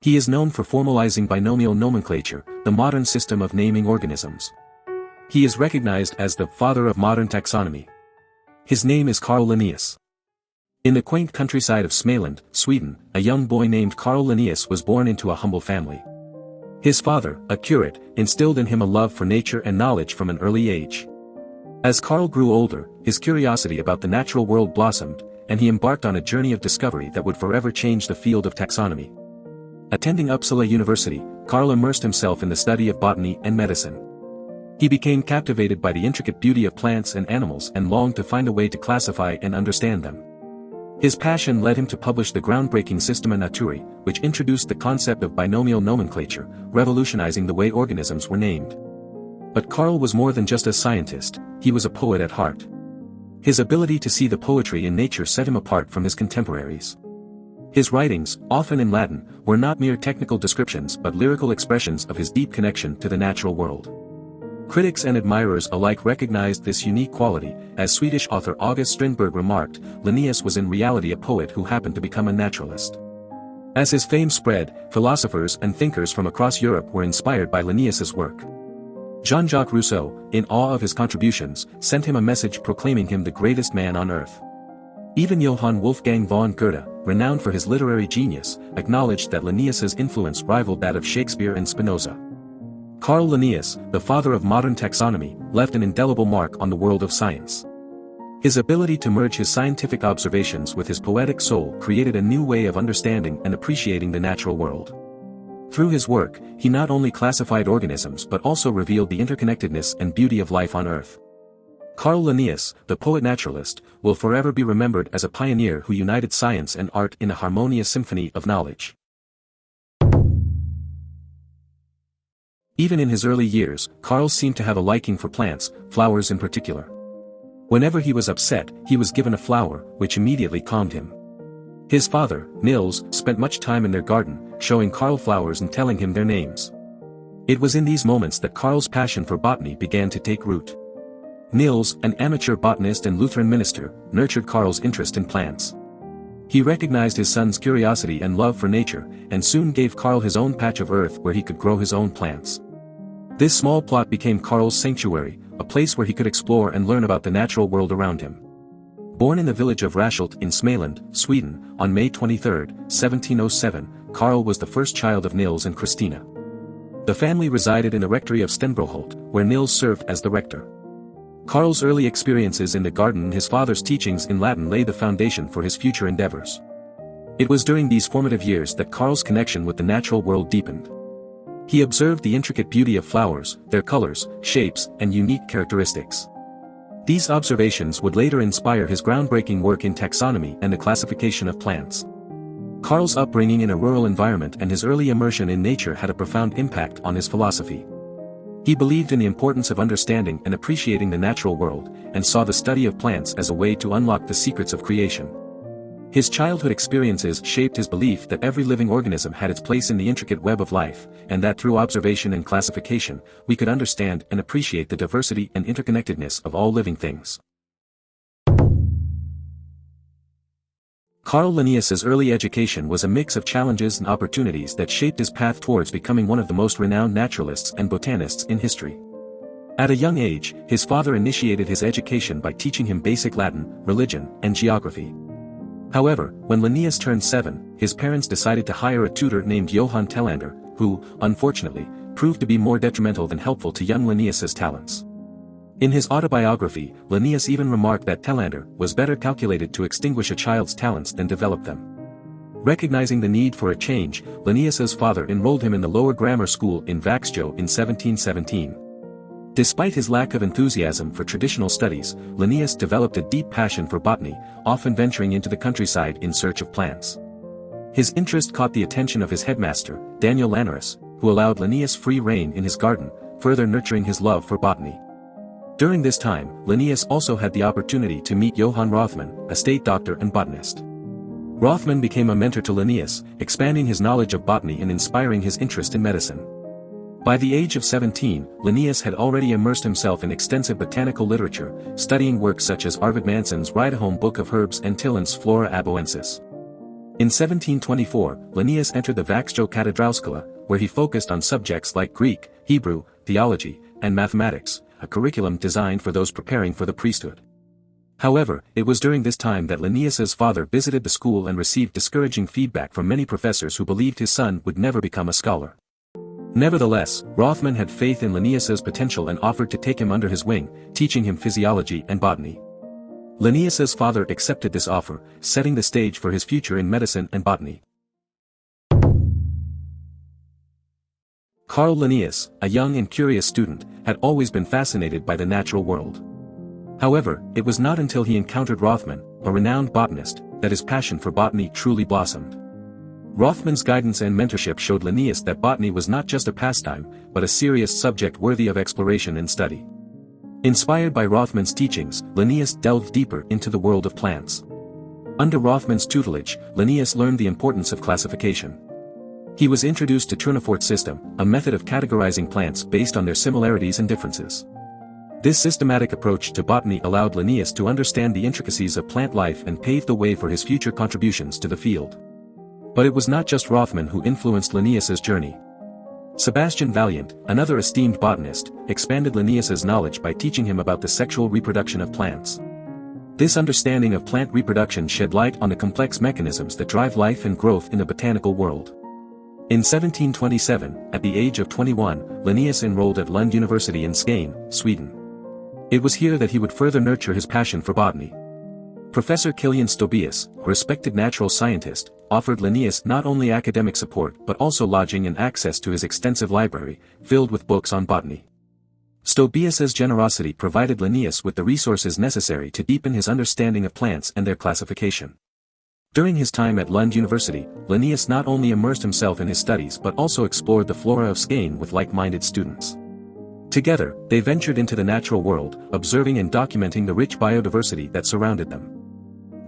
He is known for formalizing binomial nomenclature, the modern system of naming organisms. He is recognized as the father of modern taxonomy. His name is Carl Linnaeus. In the quaint countryside of Småland, Sweden, a young boy named Carl Linnaeus was born into a humble family. His father, a curate, instilled in him a love for nature and knowledge from an early age. As Carl grew older, his curiosity about the natural world blossomed, and he embarked on a journey of discovery that would forever change the field of taxonomy. Attending Uppsala University, Carl immersed himself in the study of botany and medicine. He became captivated by the intricate beauty of plants and animals and longed to find a way to classify and understand them. His passion led him to publish the groundbreaking Systema Naturae, which introduced the concept of binomial nomenclature, revolutionizing the way organisms were named. But Carl was more than just a scientist, he was a poet at heart. His ability to see the poetry in nature set him apart from his contemporaries. His writings, often in Latin, were not mere technical descriptions but lyrical expressions of his deep connection to the natural world. Critics and admirers alike recognized this unique quality. As Swedish author August Strindberg remarked, Linnaeus was in reality a poet who happened to become a naturalist. As his fame spread, philosophers and thinkers from across Europe were inspired by Linnaeus's work. Jean-Jacques Rousseau, in awe of his contributions, sent him a message proclaiming him the greatest man on earth. Even Johann Wolfgang von Goethe, renowned for his literary genius, acknowledged that Linnaeus's influence rivaled that of Shakespeare and Spinoza. Carl Linnaeus, the father of modern taxonomy, left an indelible mark on the world of science. His ability to merge his scientific observations with his poetic soul created a new way of understanding and appreciating the natural world. Through his work, he not only classified organisms but also revealed the interconnectedness and beauty of life on Earth. Carl Linnaeus, the poet-naturalist, will forever be remembered as a pioneer who united science and art in a harmonious symphony of knowledge. Even in his early years, Carl seemed to have a liking for plants, flowers in particular. Whenever he was upset, he was given a flower, which immediately calmed him. His father, Niels, spent much time in their garden, showing Carl flowers and telling him their names. It was in these moments that Carl's passion for botany began to take root. Niels, an amateur botanist and Lutheran minister, nurtured Carl's interest in plants. He recognized his son's curiosity and love for nature, and soon gave Carl his own patch of earth where he could grow his own plants. This small plot became Carl's sanctuary, a place where he could explore and learn about the natural world around him. Born in the village of Rashult in Småland, Sweden, on May 23, 1707, Carl was the first child of Nils and Christina. The family resided in the rectory of Stenbroholt, where Nils served as the rector. Carl's early experiences in the garden and his father's teachings in Latin laid the foundation for his future endeavors. It was during these formative years that Carl's connection with the natural world deepened. He observed the intricate beauty of flowers, their colors, shapes, and unique characteristics. These observations would later inspire his groundbreaking work in taxonomy and the classification of plants. Carl's upbringing in a rural environment and his early immersion in nature had a profound impact on his philosophy. He believed in the importance of understanding and appreciating the natural world, and saw the study of plants as a way to unlock the secrets of creation. His childhood experiences shaped his belief that every living organism had its place in the intricate web of life, and that through observation and classification, we could understand and appreciate the diversity and interconnectedness of all living things. Carl Linnaeus's early education was a mix of challenges and opportunities that shaped his path towards becoming one of the most renowned naturalists and botanists in history. At a young age, his father initiated his education by teaching him basic Latin, religion, and geography. However, when Linnaeus turned 7, his parents decided to hire a tutor named Johann Tellander, who, unfortunately, proved to be more detrimental than helpful to young Linnaeus's talents. In his autobiography, Linnaeus even remarked that Tellander was better calculated to extinguish a child's talents than develop them. Recognizing the need for a change, Linnaeus's father enrolled him in the lower grammar school in Vaxjö in 1717. Despite his lack of enthusiasm for traditional studies, Linnaeus developed a deep passion for botany, often venturing into the countryside in search of plants. His interest caught the attention of his headmaster, Daniel Lannerus, who allowed Linnaeus free rein in his garden, further nurturing his love for botany. During this time, Linnaeus also had the opportunity to meet Johann Rothman, a state doctor and botanist. Rothman became a mentor to Linnaeus, expanding his knowledge of botany and inspiring his interest in medicine. By the age of 17, Linnaeus had already immersed himself in extensive botanical literature, studying works such as Arvid Manson's Rydholm Book of Herbs and Tilland's Flora Aboensis. In 1724, Linnaeus entered the Vaksjo-Katedralskola, where he focused on subjects like Greek, Hebrew, theology, and mathematics, a curriculum designed for those preparing for the priesthood. However, it was during this time that Linnaeus's father visited the school and received discouraging feedback from many professors who believed his son would never become a scholar. Nevertheless, Rothman had faith in Linnaeus's potential and offered to take him under his wing, teaching him physiology and botany. Linnaeus's father accepted this offer, setting the stage for his future in medicine and botany. Carl Linnaeus, a young and curious student, had always been fascinated by the natural world. However, it was not until he encountered Rothman, a renowned botanist, that his passion for botany truly blossomed. Rothman's guidance and mentorship showed Linnaeus that botany was not just a pastime, but a serious subject worthy of exploration and study. Inspired by Rothman's teachings, Linnaeus delved deeper into the world of plants. Under Rothman's tutelage, Linnaeus learned the importance of classification. He was introduced to Tournefort's system, a method of categorizing plants based on their similarities and differences. This systematic approach to botany allowed Linnaeus to understand the intricacies of plant life and paved the way for his future contributions to the field. But it was not just Rothman who influenced Linnaeus's journey. Sebastian Valiant, another esteemed botanist, expanded Linnaeus's knowledge by teaching him about the sexual reproduction of plants. This understanding of plant reproduction shed light on the complex mechanisms that drive life and growth in the botanical world. In 1727, at the age of 21, Linnaeus enrolled at Lund University in Skane, Sweden. It was here that he would further nurture his passion for botany. Professor Kilian Stobaeus, a respected natural scientist, offered Linnaeus not only academic support but also lodging and access to his extensive library, filled with books on botany. Stobaeus's generosity provided Linnaeus with the resources necessary to deepen his understanding of plants and their classification. During his time at Lund University, Linnaeus not only immersed himself in his studies but also explored the flora of Skane with like-minded students. Together, they ventured into the natural world, observing and documenting the rich biodiversity that surrounded them.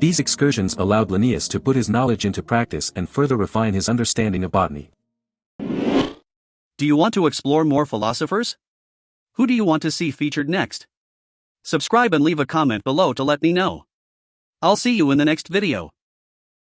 These excursions allowed Linnaeus to put his knowledge into practice and further refine his understanding of botany. Do you want to explore more philosophers? Who do you want to see featured next? Subscribe and leave a comment below to let me know. I'll see you in the next video.